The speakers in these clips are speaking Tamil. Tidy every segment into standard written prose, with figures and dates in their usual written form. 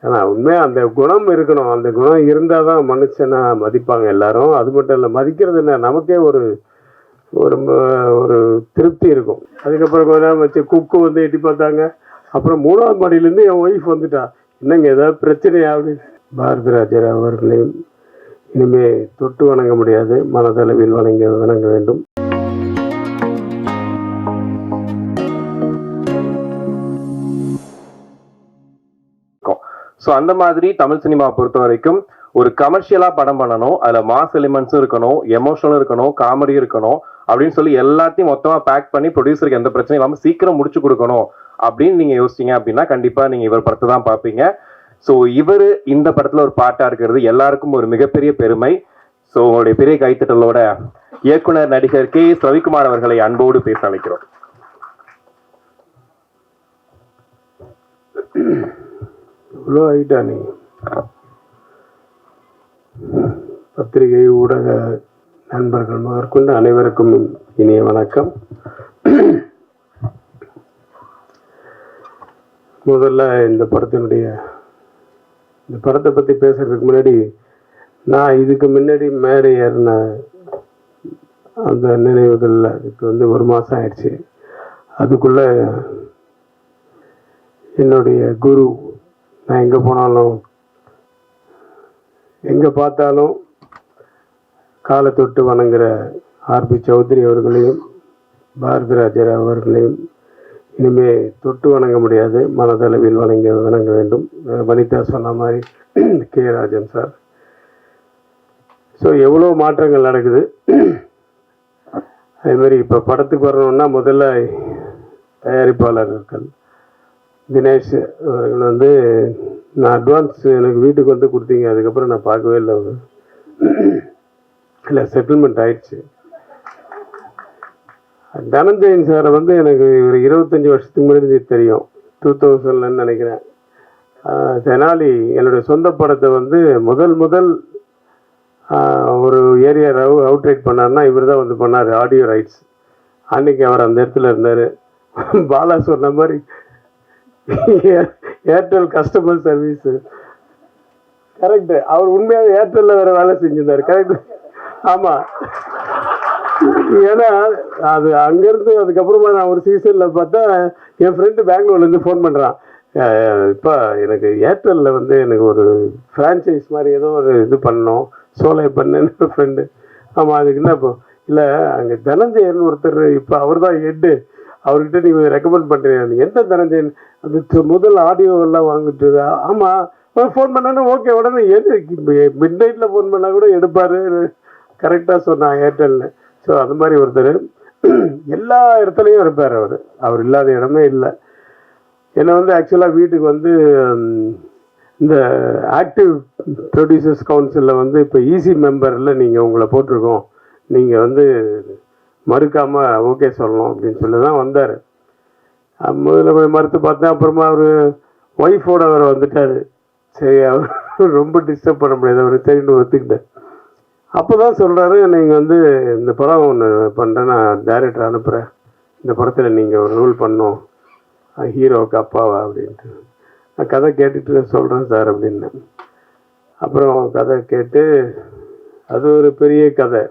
ஆனால் உண்மையாக அந்த குணம் இருக்கணும். அந்த குணம் இருந்தால் தான் மனுஷனா மதிப்பாங்க எல்லாரும். அது மட்டும் இல்லை, மதிக்கிறது என்ன, நமக்கே ஒரு ஒரு ஒரு திருப்தி இருக்கும். அதுக்கப்புறம் கொஞ்ச நேரம் வச்சு குக்கு வந்து எட்டி பார்த்தாங்க. அப்புறம் 3வது மாடியிலேருந்து என் ஒய்ஃப் வந்துட்டா, என்னங்க ஏதாவது பிரச்சனையா அப்படின்னு. பாரதி ராஜா அவர்களையும் இனிமே தொட்டு வணங்க முடியாது, மனதளவில் வணங்க வேண்டும். ஸோ அந்த மாதிரி தமிழ் சினிமா பொறுத்த வரைக்கும் ஒரு கமர்ஷியலா படம் பண்ணணும், அதுல மாஸ் எலிமெண்ட்ஸும் இருக்கணும், எமோஷனலும் இருக்கணும், காமெடியும் இருக்கணும் அப்படின்னு சொல்லி எல்லாத்தையும் மொத்தமா பேக் பண்ணி ப்ரொடியூசருக்கு எந்த பிரச்சனையும் இல்லாமல் சீக்கிரம் முடிச்சு கொடுக்கணும் அப்படின்னு நீங்க யோசிச்சீங்க அப்படின்னா கண்டிப்பா நீங்க இவர் படத்தை தான் பார்ப்பீங்க. ஸோ இவர் இந்த படத்துல ஒரு பாட்டா இருக்கிறது எல்லாருக்கும் ஒரு மிகப்பெரிய பெருமை. ஸோ உங்களுடைய பெரிய கைத்தட்டலோட இயக்குனர் நடிகர் கே எஸ் ரவிக்குமார் அவர்களை அன்போடு பேச அழைக்கிறோம். இவ்வளோ ஆகிட்டா நீ. பத்திரிகை ஊடக நண்பர்கள் முதற்கொண்டு அனைவருக்கும் இனிய வணக்கம். முதல்ல இந்த படத்தை பற்றி பேசுறதுக்கு முன்னாடி, நான் இதுக்கு முன்னாடி மேடை ஏறின அந்த நினைவுகளில் இப்போ வந்து 1 மாதம் ஆயிடுச்சு. அதுக்குள்ள என்னுடைய குரு, நான் எங்கே போனாலும் எங்கே பார்த்தாலும் காலை தொட்டு வணங்குற ஆர்பி சௌத்ரி அவர்களையும் பாரதி ராஜா அவர்களையும் இனிமே தொட்டு வணங்க முடியாது, மனதளவில் வணங்க வேண்டும். வனிதா சொன்ன மாதிரி கே ராஜன் சார். ஸோ எவ்வளோ மாற்றங்கள் நடக்குது. அதேமாதிரி இப்போ படத்துக்கு வரணுன்னா முதல்ல தயாரிப்பாளர்கள் தினேஷ் அவர்கள் வந்து, நான் அட்வான்ஸ் எனக்கு வீட்டுக்கு வந்து கொடுத்தீங்க, அதுக்கப்புறம் நான் பார்க்கவே இல்லை. அவர் இல்லை, செட்டில்மெண்ட் ஆயிடுச்சு. தனஞ்சயன் சாரை வந்து எனக்கு ஒரு 25 வருஷத்துக்கு முன்னாடி தெரியும், 2000 நினைக்கிறேன். தெனாலி என்னுடைய சொந்த படத்தை வந்து முதல் ஒரு ஏரியா அவுட்ரைட் பண்ணார்னா இவர் தான் வந்து பண்ணார், ஆடியோ ரைட்ஸ். அன்னைக்கு அவர் அந்த இடத்துல இருந்தார். பாலா சொன்ன மாதிரி ஏர்டெல் கஸ்டமர் சர்வீஸ் கரெக்ட். அவர் உண்மையாக ஏர்டெல்ல வேற வேலை செஞ்சிருந்தாரு. கரெக்ட், ஆமா. ஏன்னா அது அங்கிருந்து அதுக்கப்புறமா நான் ஒரு சீசன்ல பார்த்தா என் ஃப்ரெண்டு பெங்களூர்லேருந்து ஃபோன் பண்ணுறான், இப்போ எனக்கு ஏர்டெல்ல வந்து எனக்கு ஒரு ஃப்ரான்ச்சைஸ் மாதிரி ஏதோ ஒரு இது பண்ணோம், சோலை பண்ணேன்னு ஃப்ரெண்டு. ஆமாம், அதுக்கு என்ன இப்போ இல்லை, அங்கே தனஞ்சயன் ஒருத்தர், இப்போ அவர் தான் ஹெட்டு, அவர்கிட்ட நீங்கள் ரெக்கமெண்ட் பண்ணுறீங்க. எந்த தனஞ்சயன்? அது முதல் ஆடியோவெல்லாம் வாங்கிட்டு. ஆமாம், ஃபோன் பண்ணானே ஓகே, உடனே மிட் நைட்டில் ஃபோன் பண்ணால் கூட எடுப்பார். கரெக்டாக சொன்னான் ஏர்டெல்னு. ஸோ அது மாதிரி ஒருத்தர் எல்லா இடத்துலையும் இருப்பார். அவர் இல்லாத இடமே இல்லை. என்னை வந்து ஆக்சுவலாக வீட்டுக்கு வந்து இந்த ஆக்டிவ் ப்ரொடியூசர்ஸ் கவுன்சிலில் வந்து இப்போ ஈசி மெம்பரில் நீங்கள் உங்களை போட்டிருக்கோம், நீங்கள் வந்து மறுக்காமல் ஓகே சொல்லணும் அப்படின்னு சொல்லி தான் வந்தார். முதல்ல போய் மறுத்து பார்த்தேன். அப்புறமா அவர் ஒய்ஃபோட அவர் வந்துட்டார். சரி, அவர் ரொம்ப டிஸ்டர்ப் பண்ண முடியாது, அவர் தெரிந்து ஒத்துக்கிட்டேன். அப்போ தான் சொல்கிறாரு, நீங்கள் வந்து இந்த படம் ஒன்று பண்ணுறேன், நான் டைரக்டர் அனுப்புகிறேன், இந்த படத்தில் நீங்கள் ஒரு ரோல் பண்ணணும், ஹீரோவுக்கு அப்பாவா அப்படின்ட்டு. நான் கதை கேட்டுட்டு சொல்கிறேன் சார் அப்படின்னேன். அப்புறம் கதை கேட்டு, அது ஒரு பெரிய கதை.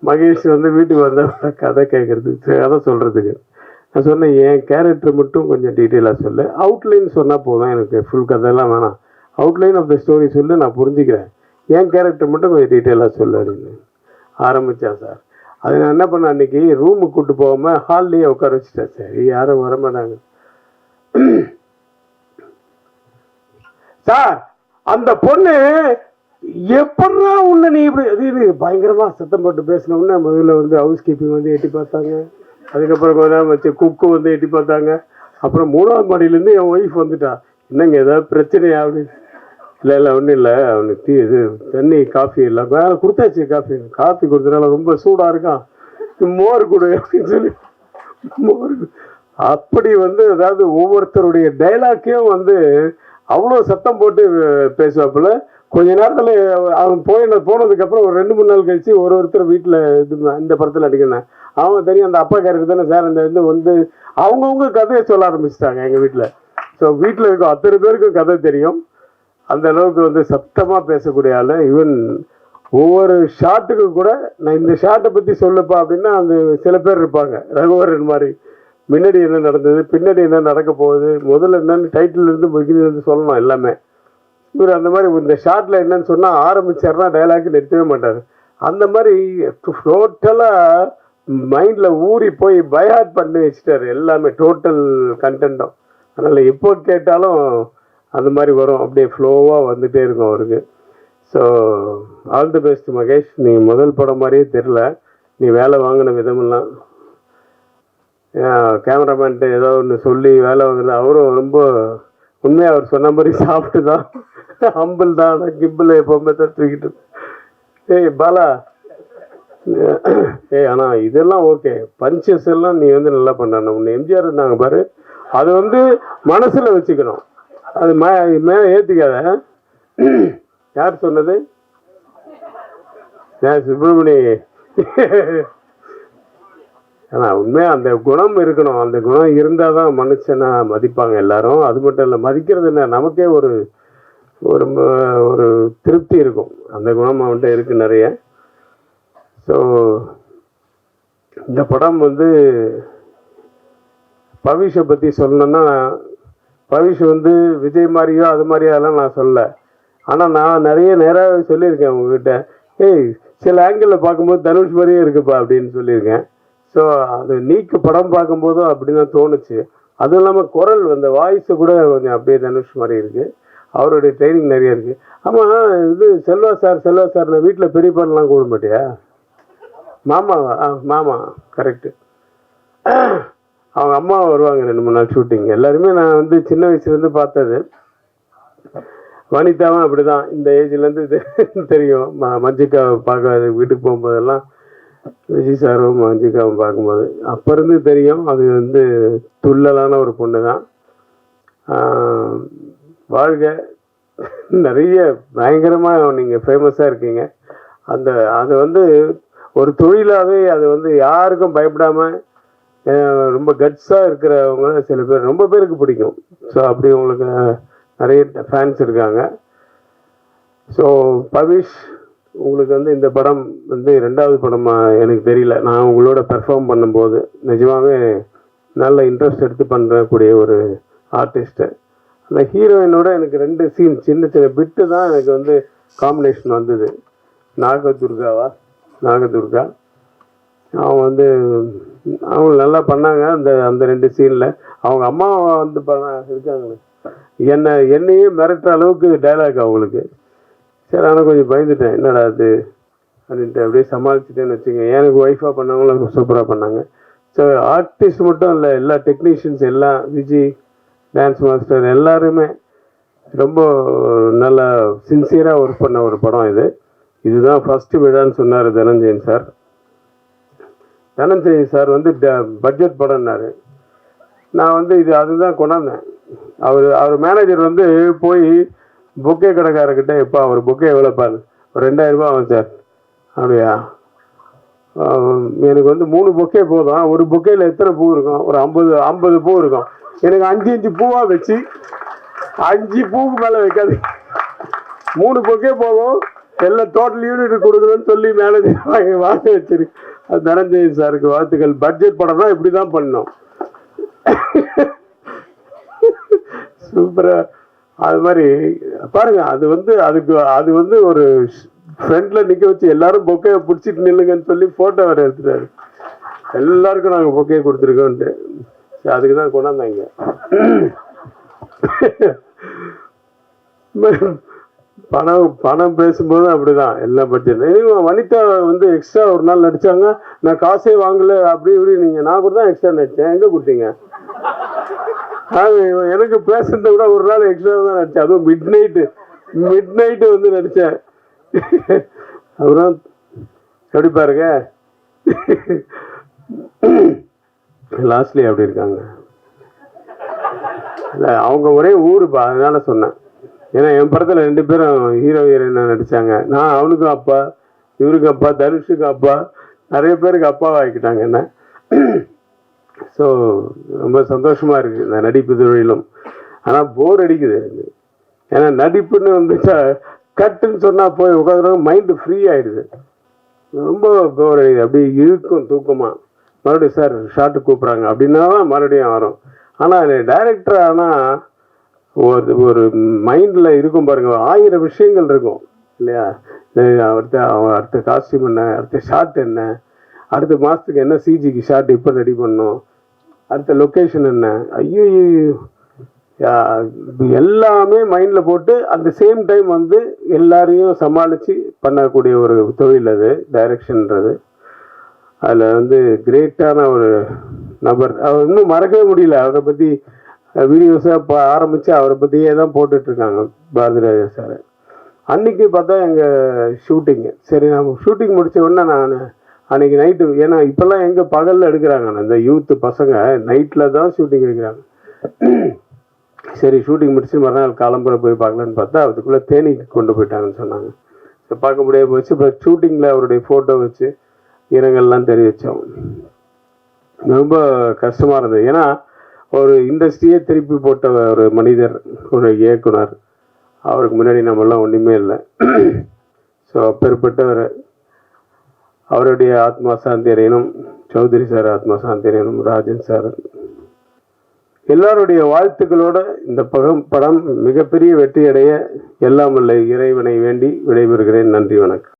மகேஷ் வந்து வீட்டுக்கு வந்தால் கதை கேட்குறதுக்கு, கதை சொல்கிறதுக்கு. நான் சொன்னேன், என் கேரக்டர் மட்டும் கொஞ்சம் டீட்டெயிலாக சொல்லு, அவுட்லைன் சொன்னால் போதும், எனக்கு ஃபுல் கதையெல்லாம் வேணாம், அவுட்லைன் ஆஃப் த ஸ்டோரி சொல்லு, நான் புரிஞ்சுக்கிறேன், என் கேரக்டர் மட்டும் கொஞ்சம் டீட்டெயிலாக சொல்லு அப்படின்னு ஆரம்பித்தான் சார். அது நான் என்ன பண்ணேன், அன்றைக்கி ரூமுக்கு கூப்பிட்டு போகாமல் ஹால்லேயே உட்கார வச்சுட்டேன். சரி, யாரும் வரமாட்டாங்க. சார், அந்த பொண்ணு எப்படா உன்னை நீ இப்படி அது பயங்கரமாக சத்தம் போட்டு பேசினோம்னா, முதல்ல வந்து ஹவுஸ் கீப்பிங் வந்து எட்டி பார்த்தாங்க. அதுக்கப்புறம் கொஞ்ச நேரம் வச்சு குக்கு வந்து எட்டி பார்த்தாங்க. அப்புறம் 3வது மாடியிலேருந்து என் ஒய்ஃப் வந்துட்டா, என்னங்க ஏதாவது பிரச்சனையா அப்படின்னு. இல்லை ஒன்றும் இல்லை, அவனுக்கு இது தண்ணி காஃபி இல்லை, வேலை கொடுத்தாச்சு, காஃபி கொடுத்தனால ரொம்ப சூடாக இருக்கான், மோர் கொடு அப்படின்னு சொல்லி மோர். அப்படி வந்து அதாவது ஒவ்வொருத்தருடைய டைலாக்கையும் வந்து அவ்வளோ சத்தம் போட்டு பேசுவாப்புல. கொஞ்ச நேரத்தில் அவன் போனதுக்கப்புறம் ஒரு 2-3 நாள் கழிச்சு ஒருத்தர் வீட்டில் இது இந்த படத்தில் அடிக்கணும். அவன் தெரியும், அந்த அப்பா கேரக்டர் தானே சார், அந்த இது வந்து அவங்கவுங்க கதையை சொல்ல ஆரம்பிச்சிட்டாங்க எங்கள் வீட்டில். ஸோ வீட்டில் இருக்க அத்தனை பேருக்கும் கதை தெரியும். அந்த அளவுக்கு வந்து சத்தமாக பேசக்கூடிய ஆள். ஈவன் ஒவ்வொரு ஷாட்டுக்கு கூட நான் இந்த ஷாட்டை பற்றி சொல்லப்பா அப்படின்னா அந்த சில பேர் இருப்பாங்க, ரகுவரன் மாதிரி. முன்னாடி என்ன நடந்தது, பின்னாடி என்ன நடக்க போகுது, முதல்ல என்னன்னு டைட்டில் இருந்து சொல்லணும் எல்லாமே. இவர் அந்த மாதிரி இந்த ஷார்ட்டில் என்னன்னு சொன்னால் ஆரம்பிச்சார்னா டைலாக் நிறுத்தவே மாட்டார். அந்த மாதிரி டோட்டலாக மைண்டில் ஊறி போய் பைஹார்ட் பண்ணி வச்சுட்டாரு எல்லாமே, டோட்டல் கண்டென்ட்டும். அதனால் எப்போ கேட்டாலும் அந்த மாதிரி வரும், அப்படியே ஃப்ளோவாக வந்துகிட்டே இருக்கும் அவருக்கு. So all the best Mahesh. நீ முதல் படம் மாதிரியே தெரில, நீ வேலை வாங்கின விதமெல்லாம். கேமராமேன்ட்டு ஏதோ ஒன்று சொல்லி வேலை வாங்குறது, அவரும் ரொம்ப உண்மையாக அவர் சொன்ன மாதிரி சாப்பிட்டு தான் ஹம்பிள் தான். ஆனால் கிம்பிள் எப்போவுமே தான் தூக்கிட்டு. ஏய் பாலா, ஆனால் இதெல்லாம் ஓகே, பஞ்சஸ் எல்லாம் நீ வந்து நல்லா பண்ணணும். உன்னை எம்ஜிஆர் இருந்தாங்க பாரு, அது வந்து மனசில் வச்சுக்கணும், அது மேலே ஏற்றிக்காத. யார் சொன்னது? சுப்பிரமணி. ஆனால் உண்மையாக அந்த குணம் இருக்கணும், அந்த குணம் இருந்தால் தான் மனுஷனை மதிப்பாங்க எல்லாரும். அது மட்டும் இல்லை, மதிக்கிறது என்ன, நமக்கே ஒரு ஒரு ஒரு திருப்தி இருக்கும். அந்த குணம் அவன்கிட்ட இருக்குது நிறைய. ஸோ இந்த படம் வந்து பவிஷை பற்றி சொல்லணுன்னா, பவிஷ் வந்து விஜய் மாதிரியோ அது மாதிரியோ அதெல்லாம் நான் சொல்லலை. ஆனால் நான் நிறைய நேராக சொல்லியிருக்கேன் உங்ககிட்ட, ஏய் சில ஆங்கிளில் பார்க்கும்போது தனுஷ் மாதிரியே இருக்குப்பா அப்படின்னு சொல்லியிருக்கேன். ஸோ அது நீக்கு படம் பார்க்கும்போதும் அப்படி தான் தோணுச்சு. அதுவும் இல்லாமல் குரல் அந்த வாய்ஸு கூட கொஞ்சம் அப்படியே தனுஷ் மாதிரி இருக்குது. அவருடைய ட்ரைனிங் நிறைய இருக்குது. ஆமாம், இது செல்வா சார் நான் வீட்டில் பெரிய பண்ணலாம் கூட மாட்டியா? மாமாவா? மாமா கரெக்டு. அவங்க அம்மா வருவாங்க 2-3 நாள் ஷூட்டிங். எல்லாருமே நான் வந்து சின்ன வயசுலேருந்து பார்த்தது. வனிதாவும் அப்படி தான், இந்த ஏஜ்லேருந்து தெரியும். மஞ்சிகா பார்க்க வீட்டுக்கு போகும்போதெல்லாம் விஜய் சாரும் மஞ்சிகாவும் பார்க்கும்போது அப்போ இருந்து தெரியும். அது வந்து துள்ளலான ஒரு பொண்ணு தான். வாழ்க, நிறைய பயங்கரமாக நீங்கள் ஃபேமஸாக இருக்கீங்க. அது வந்து ஒரு தொழிலாகவே அது வந்து யாருக்கும் பயப்படாமல் ரொம்ப கட்ஸாக இருக்கிறவங்க சில பேர், ரொம்ப பேருக்கு பிடிக்கும். ஸோ அப்படி உங்களுக்கு நிறைய ஃபேன்ஸ் இருக்காங்க. ஸோ பவிஷ், உங்களுக்கு வந்து இந்த படம் வந்து 2வது படமாக எனக்கு தெரியல. நான் உங்களோட பெர்ஃபார்ம் பண்ணும்போது நிஜமாகவே நல்ல இன்ட்ரெஸ்ட் எடுத்து பண்ணக்கூடிய ஒரு ஆர்டிஸ்ட்டு. அந்த ஹீரோயினோட எனக்கு 2 சீன் சின்ன சின்ன பிட்டு தான் எனக்கு வந்து காம்பினேஷன் வந்தது. நாகதுர்கா அவங்க வந்து அவங்க நல்லா பண்ணாங்க. அந்த 2 சீனில் அவங்க அம்மா வந்து இருக்காங்களே, என்னையே மிரட்டுற அளவுக்கு டைலாக் அவங்களுக்கு. சரி, ஆனால் கொஞ்சம் பயந்துட்டேன், என்னடா அது அப்படின்ட்டு அப்படியே சமாளிச்சுட்டேன்னு வச்சுங்க. எனக்கு ஒய்ஃபாக பண்ணவங்களும் சூப்பராக பண்ணாங்க. ஸோ ஆர்டிஸ்ட் மட்டும் இல்லை, எல்லா டெக்னீஷியன்ஸ் எல்லாம், விஜய் டான்ஸ் மாஸ்டர் எல்லாருமே ரொம்ப நல்லா சின்சியராக ஒர்க் பண்ண ஒரு படம் இது. இதுதான் ஃபஸ்ட்டு விழான்னு சொன்னார் தனஞ்சயன் சார். தனஞ்சயன் சார் வந்து பட்ஜெட் படம்னாரு. நான் வந்து அதுதான் கொண்டாந்தேன். அவர் மேனேஜர் வந்து போய் பொக்கே கடைக்காரர்கிட்ட, எப்போ அவர் பொக்கே எவ்வளோப்பாரு, ஒரு 2000 ரூபா ஆகும் சார். அப்படியா, எனக்கு வந்து 3 பொக்கே போதும். ஒரு பொக்கேயில் எத்தனை பூ இருக்கும், ஒரு 50 பூ இருக்கும். எனக்கு 5 பூவாக வச்சு 5 பூவுக்கு மேலே வைக்காது, 3 பொக்கே போதும், எல்லாம் டோட்டல் யூனிட் கொடுக்குறோன்னு சொல்லி மேனேஜர் வாங்க வச்சிருக்கு. அது தனஞ்சயன் சாருக்கு வாழ்த்துக்கள். பட்ஜெட் படம்னா இப்படி தான் பண்ணோம். சூப்பராக அது மாதிரி பாருங்க. அது வந்து ஒரு ஃப்ரெண்ட்ல நிற்க வச்சு எல்லாரும் பொக்கையை பிடிச்சிட்டு நில்லுங்கன்னு சொல்லி ஃபோட்டோ வேறு எடுத்துட்டாரு. எல்லாருக்கும் நாங்கள் பொக்கையை கொடுத்துருக்கோன்ட்டு. அதுக்கு தான் கொண்டாந்தாங்க. பணம் பேசும்போது அப்படிதான் எல்லா பட்ஜெட். வனிதா வந்து எக்ஸ்ட்ரா ஒரு நாள் நடிச்சாங்க, நான் காசே வாங்கல அப்படி இப்படி. நான் கூட தான் எக்ஸ்ட்ரா நடித்தேன், எங்கே கொடுத்தீங்க? எனக்கு பேசுறத விட ஒரு நாள் எக்ஸ்ட்ரா தான் நடித்தேன், அதுவும் மிட் நைட்டு வந்து நடித்தேன். அப்புறம் எப்படி பாருங்க, லாஸ்ட்லி அப்படி இருக்காங்க. இல்லை, அவங்க ஒரே ஊருப்பா, அதனால சொன்னேன். ஏன்னா என் படத்தில் 2 பேரும் ஹீரோயின் நடித்தாங்க. நான் அவனுக்கும் அப்பா, இவருக்கும் அப்பா, தனுஷுக்கும் அப்பா, நிறைய பேருக்கு அப்பாவாக ஆக்கிட்டாங்க என்ன. ஸோ ரொம்ப சந்தோஷமாக இருக்குது இந்த நடிப்பு தொழிலும். ஆனால் போர் அடிக்குது எனக்கு. ஏன்னா நடிப்புன்னு வந்துச்சா கட்டுன்னு சொன்னால் போய் உட்காந்துருவாங்க, மைண்டு ஃப்ரீ ஆகிடுது. ரொம்ப போர் அடிக்குது, அப்படியே இழுக்கும் தூக்கமாக. மறுபடியும் சார் ஷார்ட்டு கூப்பிட்றாங்க அப்படின்னா தான் மறுபடியும் வரும். ஆனால் டைரக்டர் ஆனால் ஒரு மைண்டில் இருக்கும் பாருங்க, 1000 விஷயங்கள் இருக்கும் இல்லையா. அடுத்த காஸ்டியூம் என்ன, அடுத்த ஷார்ட் என்ன, அடுத்த மாதத்துக்கு என்ன சிஜிக்கு ஷார்ட் இப்போ ரெடி பண்ணணும், அடுத்த லொக்கேஷன் என்ன, ஐயோ எல்லாமே மைண்டில் போட்டு அந்த சேம் டைம் வந்து எல்லாரையும் சமாளித்து பண்ணக்கூடிய ஒரு தொழில் அது டைரக்ஷன்ன்றது. அதில் வந்து கிரேட்டான ஒரு நபர். அவர் இன்னும் மறக்கவே முடியல. அவரை பற்றி வீடியோஸாக ஆரம்பித்து அவரை பற்றியே தான் போட்டுட்ருக்காங்க பாரதிராஜா சார். அன்றைக்கி பார்த்தா எங்கள் ஷூட்டிங்கு, சரி நம்ம ஷூட்டிங் முடித்த உடனே நான் அன்றைக்கி நைட்டு, ஏன்னா இப்போல்லாம் எங்கே பகலில் எடுக்கிறாங்க, இந்த யூத்து பசங்க நைட்டில் தான் ஷூட்டிங் எடுக்கிறாங்க. சரி ஷூட்டிங் முடிச்சு மறுநாள் காலம்புரை போய் பார்க்கலான்னு பார்த்தா அதுக்குள்ளே தேனிக்கு கொண்டு போயிட்டாங்கன்னு சொன்னாங்க. ஸோ பார்க்க முடியாது போச்சு. இப்போ ஷூட்டிங்கில் அவருடைய ஃபோட்டோ வச்சு இரங்கல்லாம் தெரிவித்தோம். ரொம்ப கஷ்டமாக இருந்தது. ஏன்னா ஒரு இண்டஸ்ட்ரியே திருப்பி போட்ட ஒரு மனிதர், ஒரு இயக்குனர். அவருக்கு முன்னாடி நம்மெல்லாம் ஒன்றுமே இல்லை. ஸோ அப்பேற்பட்டவர், அவருடைய ஆத்மா சாந்தி அடையணும். சௌத்ரி சார் ஆத்மா சாந்தி அடையணும். ராஜன் சார் எல்லாருடைய வாழ்த்துக்களோட இந்த படம் மிகப்பெரிய வெற்றி அடைய எல்லாம் வல்ல இறைவனை வேண்டி விடைபெறுகிறேன். நன்றி, வணக்கம்.